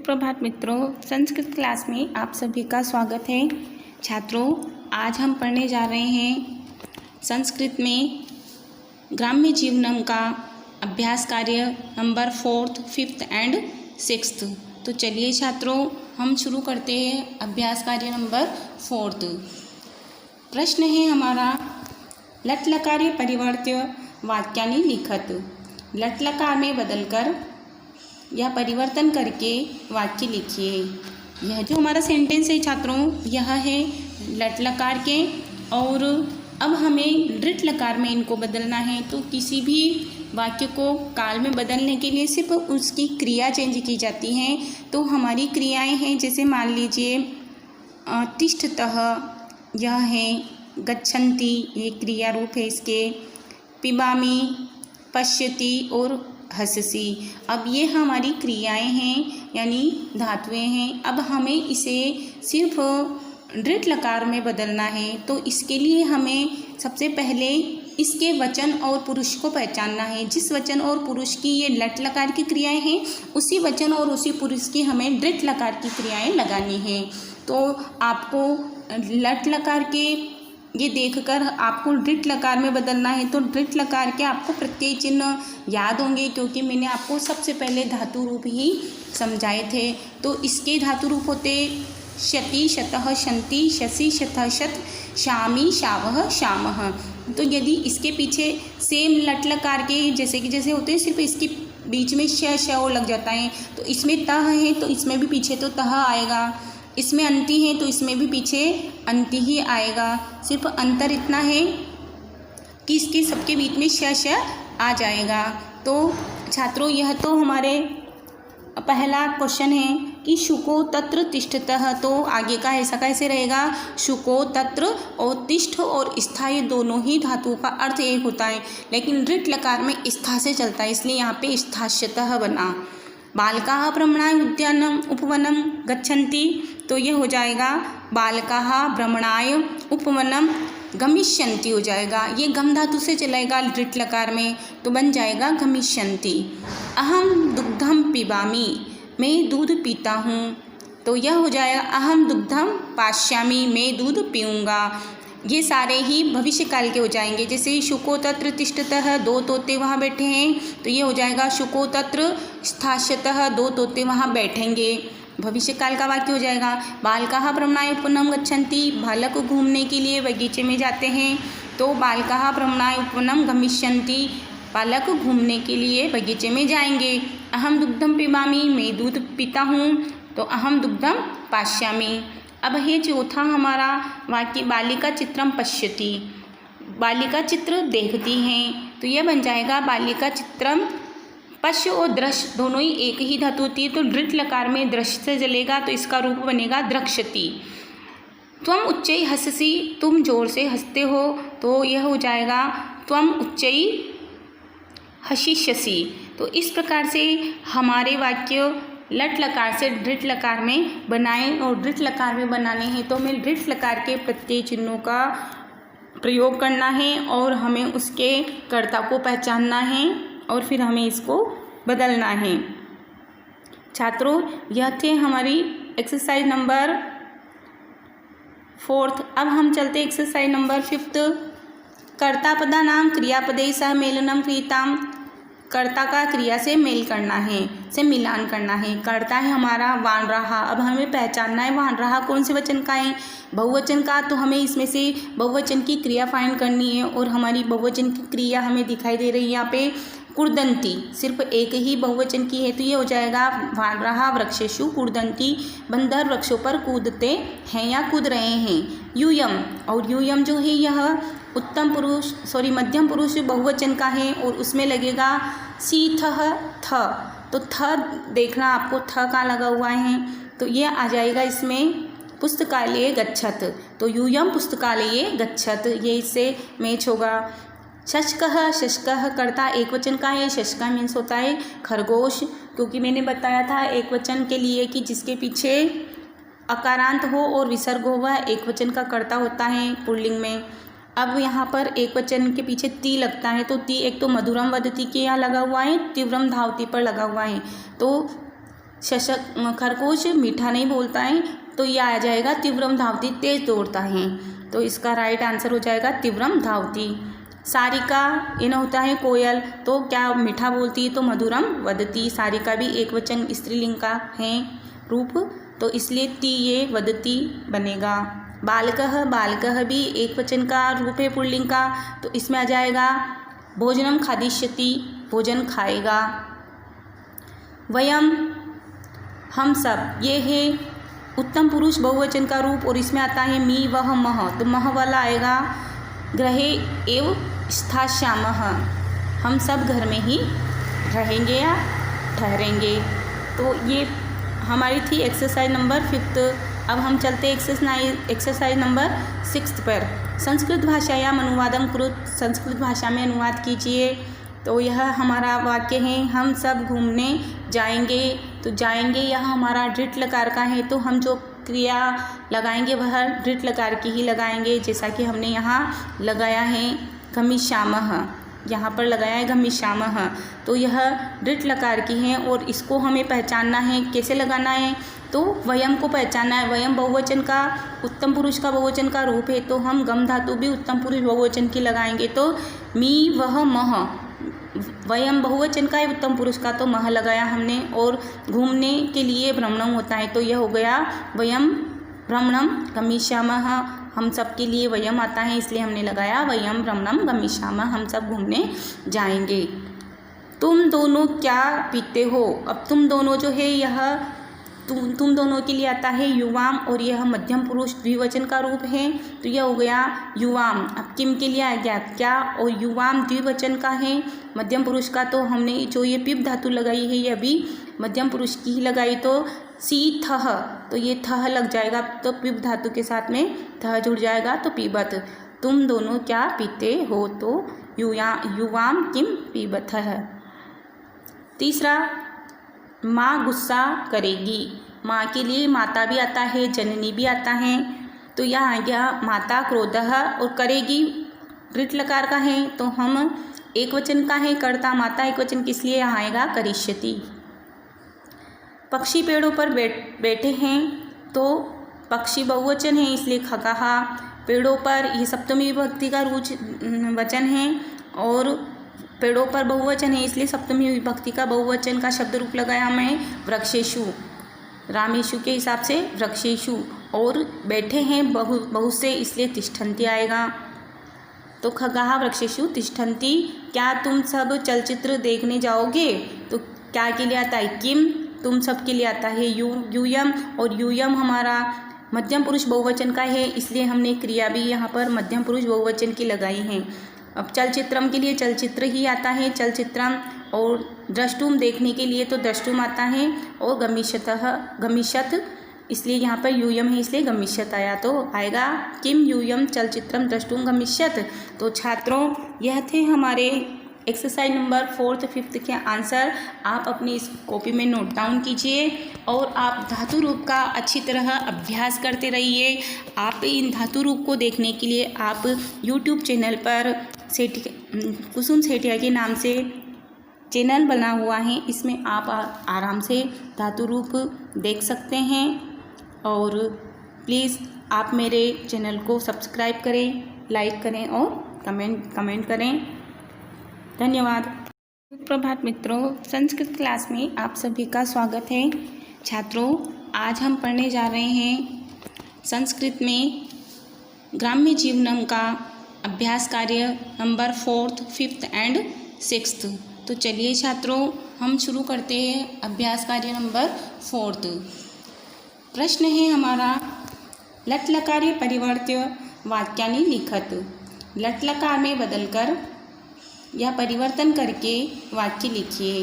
सुप्रभात मित्रों, संस्कृत क्लास में आप सभी का स्वागत है। छात्रों, आज हम पढ़ने जा रहे हैं संस्कृत में ग्राम्य जीवनम का अभ्यास कार्य number 4th, 5th and 6th। तो चलिए छात्रों, हम शुरू करते हैं अभ्यास कार्य नंबर 4th। प्रश्न है हमारा, लट लकारे परिवर्त्य वाक्यानि लिखत। लट लकार में बदलकर यह परिवर्तन करके वाक्य लिखिए। यह जो हमारा सेंटेंस है छात्रों, यह है लट लकार के, और अब हमें दृढ़ लकार में इनको बदलना है। तो किसी भी वाक्य को काल में बदलने के लिए सिर्फ उसकी क्रिया चेंज की जाती हैं। तो हमारी क्रियाएं हैं, जैसे मान लीजिए तिष्ठतः, यह है गच्छन्ति, ये क्रिया रूप है इसके। पिबामि, पश्यति और हससी। अब ये हमारी क्रियाएं हैं, यानी धातुएं हैं। अब हमें इसे सिर्फ दृढ़ लकार में बदलना है। तो इसके लिए हमें सबसे पहले इसके वचन और पुरुष को पहचानना है। जिस वचन और पुरुष की ये लट लकार की क्रियाएं हैं, उसी वचन और उसी पुरुष की हमें दृढ़ लकार की क्रियाएं लगानी हैं। तो आपको लट लकार के ये देखकर आपको दृढ़ लकार में बदलना है। तो दृढ़ लकार के आपको प्रत्यय चिन्ह याद होंगे, क्योंकि मैंने आपको सबसे पहले धातु रूप ही समझाए थे। तो इसके धातु रूप होते शति, शतः, शंति, शसि, शतः, शत, शामी, शावः, शामः। तो यदि इसके पीछे सेम लट लकार के जैसे होते हैं, सिर्फ इसके बीच में श और लग जाता है। तो इसमें तह है तो इसमें भी पीछे तो तह आएगा, इसमें अंति है तो इसमें भी पीछे अंति ही आएगा। सिर्फ अंतर इतना है कि इसके सबके बीच में श आ जाएगा। तो छात्रों, यह तो हमारे पहला क्वेश्चन है कि शुको तत्र तिष्ठतः। तो आगे का ऐसा कैसे रहेगा, शुको तत्र, और तिष्ठ और स्था ये दोनों ही धातुओं का अर्थ एक होता है, लेकिन दृढ़ लकार में स्था से चलता है, इसलिए यहाँ पे स्थाश्यतः बना। बालकाः भ्रमणाय उद्यानम उपवनम गच्छन्ति। तो ये हो जाएगा बालकाः भ्रमणाय उपवनम गमिष्यन्ति हो जाएगा। ये गम धातु से चलेगा दृढ़ लकार में, तो बन जाएगा गमिष्यन्ति। अहम दुग्धम पिबामि, मैं दूध पीता हूँ। तो यह हो जाएगा अहम दुग्धम पास्यामि, मैं दूध पीऊँगा। ये सारे ही भविष्य काल के हो जाएंगे। जैसे शुको तत्र तिष्ठतः, दो तोते वहाँ बैठे हैं, तो ये हो जाएगा शुको तत्र स्थास्यतः, दो तोते वहाँ बैठेंगे। भविष्य काल का वाक्य हो जाएगा बालकाः भ्रमणाय उपवनम गच्छन्ति, बालक घूमने के लिए बगीचे में जाते हैं। तो बालकाः भ्रमणाय उपवनम गमिष्यन्ति, बालक घूमने के लिए बगीचे में जाएंगे। अहम दुग्धम पिबामि, मैं दूध पीता हूँ। तो अहम दुग्धम पास्यामि। अब है चौथा हमारा वाक्य, बालिका चित्रम पश्यति, बालिका चित्र देखती हैं। तो यह बन जाएगा बालिका चित्रम। पश्य और दृश्य दोनों ही एक ही धातु होती है, तो दृढ़ लकार में दृश्य से चलेगा, तो इसका रूप बनेगा द्रक्ष्यति। त्वम उच्चै हससि, तुम जोर से हंसते हो। तो यह हो जाएगा त्वम उच्चै हसिष्यसि। तो इस प्रकार से हमारे वाक्य लट लकार से दृढ़ लकार में बनाएं, और दृढ़ लकार में बनाने हैं तो हमें दृढ़ लकार के प्रत्यय चिन्हों का प्रयोग करना है, और हमें उसके कर्ता को पहचानना है, और फिर हमें इसको बदलना है। छात्रों, यह थे हमारी एक्सरसाइज नंबर 4th। अब हम चलते एक्सरसाइज नंबर 5th। कर्ता पदा नाम क्रियापदे सह मेलनम क्रियताम। कर्ता का क्रिया से मेल करना है, से मिलान करना है। कर्ता है हमारा वान रहा। अब हमें पहचानना है वान रहा कौन से वचन का है, बहुवचन का। तो हमें इसमें से बहुवचन की क्रिया फाइंड करनी है, और हमारी बहुवचन की क्रिया हमें दिखाई दे रही है यहाँ पे कुर्दंती, सिर्फ एक ही बहुवचन की है। तो ये हो जाएगा वान रहा वृक्षेषु कुर्दंती, बंदर वृक्षों पर कूदते हैं या कूद रहे हैं। यूयम, और यूयम जो है यह उत्तम पुरुष मध्यम पुरुष बहुवचन का है, और उसमें लगेगा सीथः थ। तो थ देखना आपको, थ का लगा हुआ है, तो ये आ जाएगा इसमें पुस्तकालय गच्छत। तो यूयम पुस्तकालय गच्छत, ये इससे मैच होगा। शशकः, शशकः कर्ता एक वचन का है। शशका मीन्स होता है खरगोश, क्योंकि मैंने बताया था एक वचन के लिए कि जिसके पीछे अकारांत हो और विसर्ग हो, वह एक वचन का कर्ता होता है पुल्लिंग में। अब यहाँ पर एक वचन के पीछे ती लगता है, तो ती एक तो मधुरम वदति के यहाँ लगा हुआ है, तीव्रम धावती पर लगा हुआ है। तो खरगोश मीठा नहीं बोलता है, तो ये आ जाएगा तीव्रम धावती, तेज दौड़ता है। तो इसका राइट आंसर हो जाएगा तीव्रम धावती। सारिका इन होता है कोयल, तो क्या मीठा बोलती है, तो मधुरम वदती। सारिका भी एक वचन स्त्रीलिंग का है रूप, तो इसलिए ती ये वदती बनेगा। बालकः, बालकः भी एक वचन का रूप है पुल्लिंग का, तो इसमें आ जाएगा भोजनम खादिष्यति, भोजन खाएगा। वयम, हम सब, ये है उत्तम पुरुष बहुवचन का रूप, और इसमें आता है मी वह मह, तो मह वाला आएगा गृहे एव स्थास्यामः, हम सब घर में ही रहेंगे या ठहरेंगे। तो ये हमारी थी एक्सरसाइज नंबर 5। अब हम चलते एक्सरसाइज नंबर 6 पर। संस्कृत भाषायाम अनुवादम कुरुत, संस्कृत भाषा में अनुवाद कीजिए। तो यह हमारा वाक्य है, हम सब घूमने जाएंगे। तो जाएंगे यह हमारा दृढ़ लकार का है, तो हम जो क्रिया लगाएंगे वह दृढ़ लकार की ही लगाएंगे, जैसा कि हमने यहाँ लगाया है गमिष्यामः, यहाँ पर लगाया है गमिष्यामः। तो यह दृढ़ लकार की है और इसको हमें पहचानना है। कैसे लगाना है, तो वयम को पहचानना है। वयम बहुवचन का, उत्तम पुरुष का बहुवचन का रूप है, तो हम गम धातु भी उत्तम पुरुष बहुवचन की लगाएंगे। तो मी वह मह, वयम बहुवचन का है उत्तम पुरुष का, तो मह लगाया हमने। और घूमने के लिए भ्रमणम होता है, तो यह हो गया वयम भ्रमणम गमिष्यामः, हम सब के लिए वयम आता है, इसलिए हमने लगाया वयम भ्रमणम गमिष्यामः, हम सब घूमने जाएंगे। तुम दोनों क्या पीते हो, अब तुम दोनों जो है यह तुम दोनों के लिए आता है युवाम, और यह मध्यम पुरुष द्विवचन का रूप है, तो यह हो गया युवाम। अब किम के लिए आ गया क्या, और युवाम द्विवचन का है मध्यम पुरुष का, तो हमने जो ये पिप धातु लगाई है ये अभी मध्यम पुरुष की ही लगाई, तो सी थह, तो ये थह लग जाएगा, तो पिप धातु के साथ में थह जुड़ जाएगा, तो पीबत। तुम दोनों क्या पीते हो, तो युवाम किम पीबथः। तीसरा, माँ गुस्सा करेगी। माँ के लिए माता भी आता है, जननी भी आता है, तो यह आ गया माता क्रोधः, और करेगी दृढ़ लकार का है, तो हम एक वचन का है कर्ता, माता एक वचन किस लिए यहाँ आएगा करिष्यति। पक्षी पेड़ों पर बैठे हैं, तो पक्षी बहुवचन है इसलिए खगाः। पेड़ों पर ये सप्तमी विभक्ति का वचन है, और पेड़ों पर बहुवचन है इसलिए सप्तमी विभक्ति का बहुवचन का शब्द रूप लगाया मैं वृक्षेषु, रामेषु के हिसाब से वृक्षेषु। और बैठे हैं बहुत से इसलिए तिष्ठन्ति आएगा, तो खगाः वृक्षेषु तिष्ठन्ति। क्या तुम सब चलचित्र देखने जाओगे, तो क्या के लिए आता है किम, तुम सब के लिए आता है यूयम, और यूयम हमारा मध्यम पुरुष बहुवचन का है, इसलिए हमने क्रिया भी यहाँ पर मध्यम पुरुष बहुवचन की लगाई है। अब चलचित्रम के लिए चलचित्र ही आता है चलचित्रम, और द्रष्टुम देखने के लिए तो द्रष्टुम आता है, और गमिष्यतः गमिष्यत, इसलिए यहाँ पर यूयम है इसलिए गमिष्यत आया, तो आएगा किम यूयम चलचित्रम द्रष्टुम गमिष्यत। तो छात्रों यह थे हमारे एक्सरसाइज नंबर 4th 5th के आंसर। आप अपनी इस कॉपी में नोट डाउन कीजिए और आप धातु रूप का अच्छी तरह अभ्यास करते रहिए। आप इन धातु रूप को देखने के लिए आप YouTube चैनल पर कुसुम सेठिया के नाम से चैनल बना हुआ है, इसमें आप आराम से धातु रूप देख सकते हैं। और प्लीज़ आप मेरे चैनल को सब्सक्राइब करें, लाइक करें और कमेंट करें। धन्यवाद। प्रभात मित्रों, संस्कृत क्लास में आप सभी का स्वागत है। छात्रों आज हम पढ़ने जा रहे हैं संस्कृत में ग्राम्य जीवनम का अभ्यास कार्य number 4th 5th and 6th। तो चलिए छात्रों हम शुरू करते हैं अभ्यास कार्य नंबर 4th। प्रश्न है हमारा, लट लकारे परिवर्त्य वाक्यानि लिखत। लट लकार में बदलकर या परिवर्तन करके वाक्य लिखिए।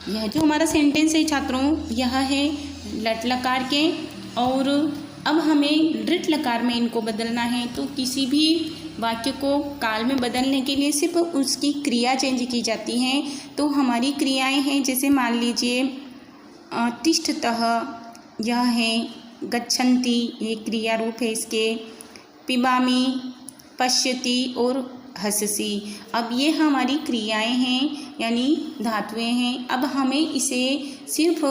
यह जो हमारा सेंटेंस है छात्रों यह है लट लकार के, और अब हमें दृढ़ लकार में इनको बदलना है। तो किसी भी वाक्य को काल में बदलने के लिए सिर्फ उसकी क्रिया चेंज की जाती हैं। तो हमारी क्रियाएं हैं, जैसे मान लीजिए तिष्ठतः यह है, गच्छन्ति ये क्रिया रूप है इसके, पिबामी, पश्यति और हससी। अब ये हमारी क्रियाएं हैं यानी धातुएं हैं। अब हमें इसे सिर्फ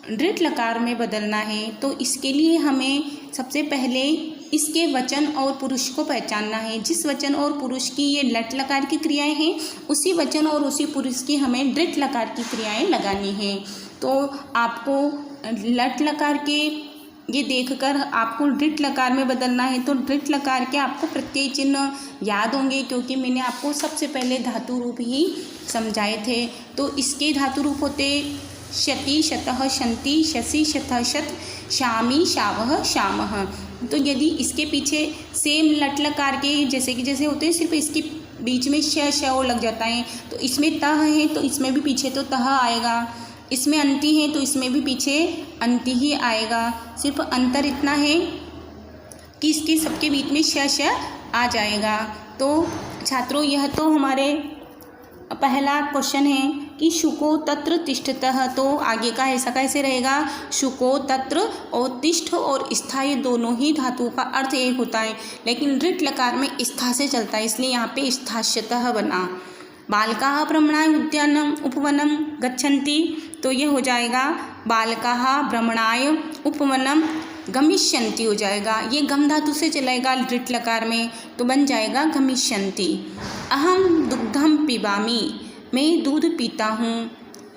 दृढ़ लकार में बदलना है तो इसके लिए हमें सबसे पहले इसके वचन और पुरुष को पहचानना है। जिस वचन और पुरुष की ये लट लकार की क्रियाएं हैं, उसी वचन और उसी पुरुष की हमें दृढ़ लकार की क्रियाएं लगानी हैं। तो आपको लट लकार के ये देखकर आपको दृढ़ लकार में बदलना है। तो दृढ़ लकार के आपको प्रत्यय चिन्ह याद होंगे, क्योंकि मैंने आपको सबसे पहले धातु रूप ही समझाए थे। तो इसके धातु रूप होते शति, शतः, शंति, शशि, शतः, शत, शामी, शावः, शामः। तो यदि इसके पीछे सेम लट लकार के जैसे होते हैं, सिर्फ इसके बीच में श और लग जाता है, तो इसमें तह है तो इसमें भी पीछे तो तह आएगा, इसमें अंति है तो इसमें भी पीछे अंति ही आएगा। सिर्फ अंतर इतना है कि इसके सबके बीच में श आ जाएगा। तो छात्रों, यह तो हमारे पहला क्वेश्चन है कि शुको तत्र तिष्ठतः। तो आगे का ऐसा कैसे रहेगा, शुको तत्र और तिष्ठ और स्था ये दोनों ही धातुओं का अर्थ एक होता है, लेकिन दृढ़ लकार में स्था से चलता है, इसलिए यहाँ पे स्थाश्यतः बना। बालकाः भ्रमणाय उद्यानम उपवनम गच्छन्ति, तो ये हो जाएगा बालकाः भ्रमणाय उपवनम गमिष्यन्ति हो जाएगा। ये गम धातु से चलेगा दृढ़ लकार में, तो बन जाएगा गमिष्यन्ति। अहम दुग्धम पिबामि, मैं दूध पीता हूँ,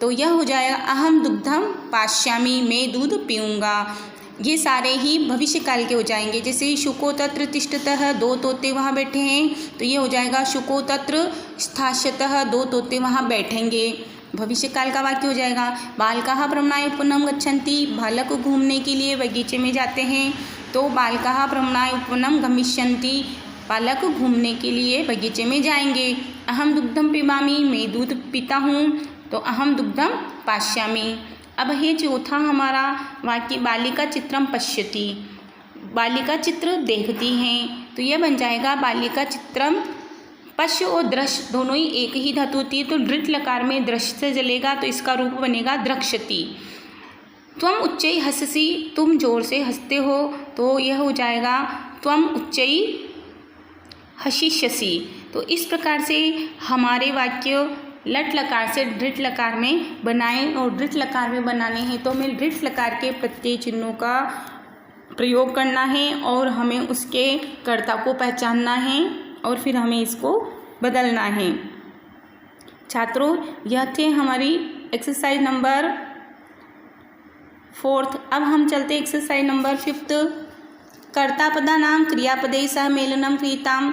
तो यह हो जाएगा अहम दुग्धम पास्यामि, मैं दूध पीऊँगा। ये सारे ही भविष्य काल के हो जाएंगे। जैसे शुको तत्र तिष्ठतः, दो तोते वहाँ बैठे हैं, तो ये हो जाएगा शुको तत्र स्थास्यतः, दो तोते वहाँ बैठेंगे। भविष्य काल का वाक्य हो जाएगा बालकाः भ्रमणाय उपवनम गच्छन्ति, बालक घूमने के लिए बगीचे में जाते हैं, तो बालकाः भ्रमणाय उपवनम गमिष्यन्ति, बालक घूमने के लिए बगीचे में जाएंगे। अहम दुग्धम पिबामि, मैं दूध पीता हूँ, तो अहम दुग्धम पास्यामि। अब है चौथा हमारा वाक्य बालिका चित्रम पश्यति, बालिका चित्र देखती हैं, तो यह बन जाएगा बालिका चित्रम। पश्य और दृश्य दोनों ही एक ही धातु होती है, तो दृढ़ लकार में दृश्य से जलेगा, तो इसका रूप बनेगा द्रक्ष्यति। त्वम उच्चै हससि, तुम जोर से हंसते हो, तो यह हो जाएगा त्वम उच्चै हसिष्यसि। तो इस प्रकार से हमारे वाक्य लट लकार से दृढ़ लकार में बनाएं, और दृढ़ लकार में बनाने हैं तो हमें दृढ़ लकार के प्रत्यय चिन्हों का प्रयोग करना है और हमें उसके कर्ता को पहचानना है और फिर हमें इसको बदलना है। छात्रों, यह थे हमारी एक्सरसाइज नंबर 4। अब हम चलते एक्सरसाइज नंबर 5। कर्ता पदानाम क्रियापदे सह मेलनम क्रियताम,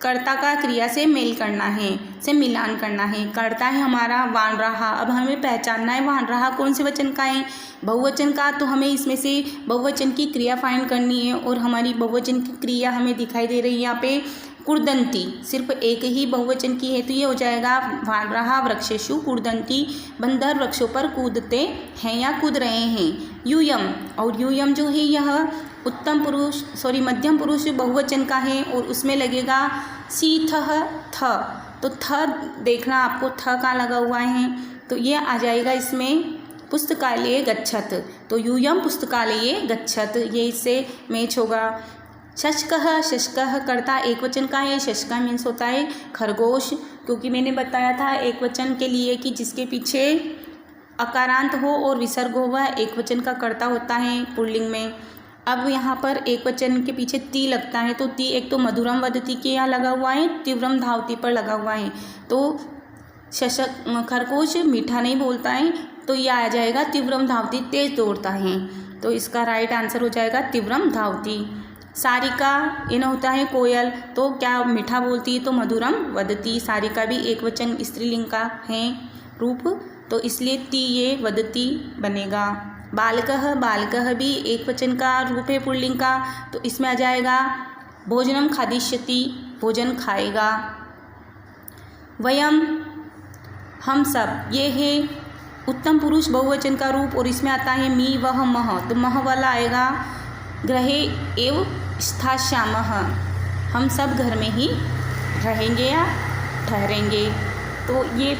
कर्ता का क्रिया से मेल करना है, से मिलान करना है। कर्ता है हमारा वान रहा। अब हमें पहचानना है वान रहा कौन से वचन का है, बहुवचन का, तो हमें इसमें से बहुवचन की क्रिया फाइंड करनी है, और हमारी बहुवचन की क्रिया हमें दिखाई दे रही है यहाँ पे कुर्दंती, सिर्फ एक ही बहुवचन की है, तो ये हो जाएगा वान रहा वृक्षेषु कुर्दंती, बंदर वृक्षों पर कूदते हैं या कूद रहे हैं। यूयम, और यूयम जो है यह उत्तम पुरुष मध्यम पुरुष बहुवचन का है, और उसमें लगेगा सीथः थ, तो थ देखना आपको थ का लगा हुआ है, तो ये आ जाएगा इसमें पुस्तकालय गच्छत, तो यूयम पुस्तकालय गच्छत, ये इससे मैच होगा। शशकः, शशकः कर्ता एक वचन का है, शशका मीन्स होता है खरगोश, क्योंकि मैंने बताया था एक वचन के लिए कि जिसके पीछे अकारांत हो और विसर्ग हो वह एक वचन का कर्ता होता है पुल्लिंग में। अब यहाँ पर एक वचन के पीछे ती लगता है, तो ती एक तो मधुरम वदति के यहाँ लगा हुआ है, तीव्रम धावती पर लगा हुआ है, तो शशक खरगोश मीठा नहीं बोलता है, तो यह आ जाएगा तीव्रम धावती तेज दौड़ता है, तो इसका राइट आंसर हो जाएगा तीव्रम धावती। सारिका इन होता है कोयल, तो क्या मीठा बोलती है, तो मधुरम वदती, सारिका भी एक वचन स्त्रीलिंग का है रूप, तो इसलिए ती ये वदती बनेगा। बालकः, बालकः भी एक वचन का रूप है पुल्लिंग का, तो इसमें आ जाएगा भोजनम खादिष्यति, भोजन खाएगा। वयम हम सब, ये है उत्तम पुरुष बहुवचन का रूप, और इसमें आता है मी वह मह, तो मह वाला आएगा गृहे एव स्थास्यामः, हम सब घर में ही रहेंगे या ठहरेंगे। तो ये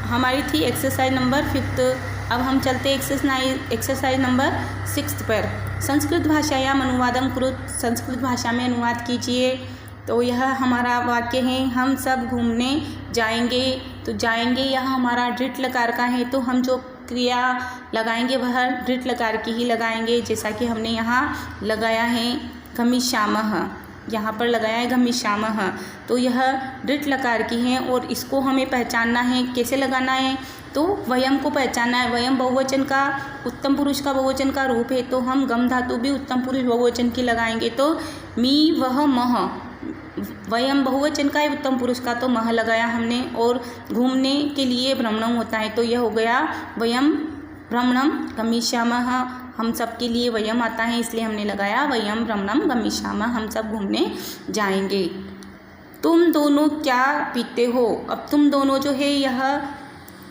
हमारी थी एक्सरसाइज नंबर 5। अब हम चलते एक्सरसाइज नंबर 6 पर। संस्कृत भाषायाम अनुवादम कुरुत, संस्कृत भाषा में अनुवाद कीजिए। तो यह हमारा वाक्य है, हम सब घूमने जाएंगे, तो जाएंगे यह हमारा दृढ़ लकार का है, तो हम जो क्रिया लगाएंगे वह दृढ़ लकार की ही लगाएंगे, जैसा कि हमने यहाँ लगाया है गमिष्यामः, यहाँ पर लगाया है गमिष्यामः। तो यह दृढ़ लकार की है और इसको हमें पहचानना है। कैसे लगाना है? तो वयम को पहचानना है। वयम बहुवचन का, उत्तम पुरुष का बहुवचन का रूप है, तो हम गम धातु भी उत्तम पुरुष बहुवचन की लगाएंगे। तो मी वह मह, वयम बहुवचन का है, उत्तम पुरुष का, तो मह लगाया हमने। और घूमने के लिए भ्रमणम होता है, तो यह हो गया वयम भ्रमणम गमिष्यामः। हम सब के लिए वयम आता है, इसलिए हमने लगाया वयम भ्रमणम गमिष्यामः, हम सब घूमने जाएंगे। तुम दोनों क्या पीते हो? अब तुम दोनों जो है यह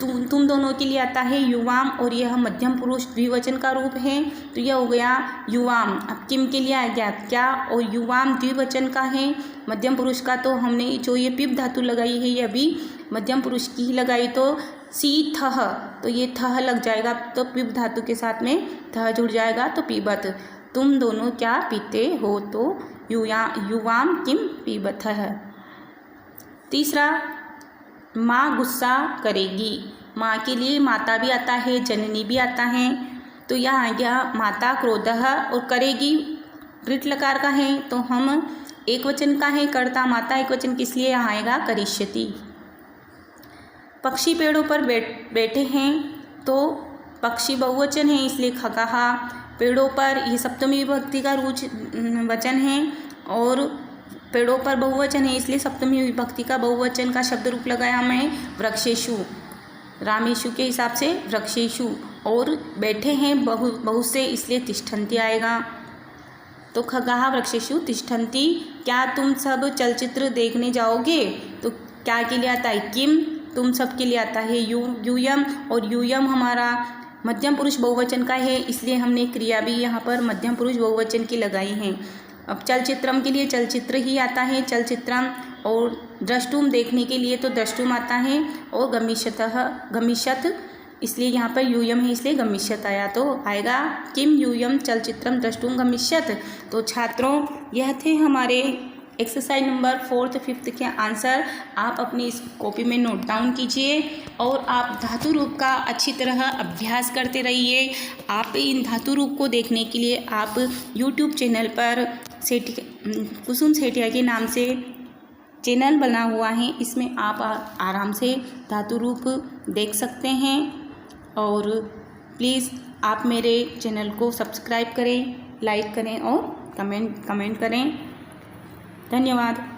तुम दोनों के लिए आता है युवाम, और यह मध्यम पुरुष द्विवचन का रूप है, तो यह हो गया युवाम। अब किम के लिए आ गया क्या, और युवाम द्विवचन का है, मध्यम पुरुष का, तो हमने जो ये पिप धातु लगाई है यह भी मध्यम पुरुष की ही लगाई, तो सी थह, तो ये थह लग जाएगा, तो पिप धातु के साथ में थह जुड़ जाएगा, तो पीबत। तुम दोनों क्या पीते हो? तो युवाम किम पीबथः। तीसरा, माँ गुस्सा करेगी। माँ के लिए माता भी आता है, जननी भी आता है, तो यह आ गया माता क्रोधः, और करेगी दृढ़ लकार का है, तो हम एक वचन का है कर्ता, माता एक वचन, किस लिए यहाँ आएगा करिष्यति। पक्षी पेड़ों पर बैठे हैं, तो पक्षी बहुवचन है, इसलिए खगाहा। पेड़ों पर, ये सप्तमी विभक्ति का वचन है, और पेड़ों पर बहुवचन है, इसलिए सप्तमी विभक्ति का बहुवचन का शब्द रूप लगाया मैं वृक्षेषु, रामेषु के हिसाब से वृक्षेषु। और बैठे हैं बहु से, इसलिए तिष्ठन्ति आएगा, तो खगाः वृक्षेषु तिष्ठन्ति। क्या तुम सब चलचित्र देखने जाओगे? तो क्या के लिए आता है किम, तुम सब के लिए आता है यूयम, और यूयम हमारा मध्यम पुरुष बहुवचन का है, इसलिए हमने क्रिया भी यहाँ पर मध्यम पुरुष बहुवचन की लगाई है। अब चलचित्रम के लिए चलचित्र ही आता है, चलचित्रम, और द्रष्टुम देखने के लिए तो द्रष्टुम आता है, और गमिष्यतः गमिष्यत, इसलिए यहाँ पर यूयम है, इसलिए गमिष्यत आया, तो आएगा किम यूयम चलचित्रम द्रष्टुम गमिष्यत। तो छात्रों, यह थे हमारे एक्सरसाइज नंबर 4th 5th के आंसर। आप अपनी इस कॉपी में नोट डाउन कीजिए, और आप धातु रूप का अच्छी तरह अभ्यास करते रहिए। आप इन धातु रूप को देखने के लिए आप YouTube चैनल पर कुसुम सेठिया के नाम से चैनल बना हुआ है, इसमें आप आराम से धातु रूप देख सकते हैं। और प्लीज़ आप मेरे चैनल को सब्सक्राइब करें, लाइक करें और कमेंट करें। धन्यवाद।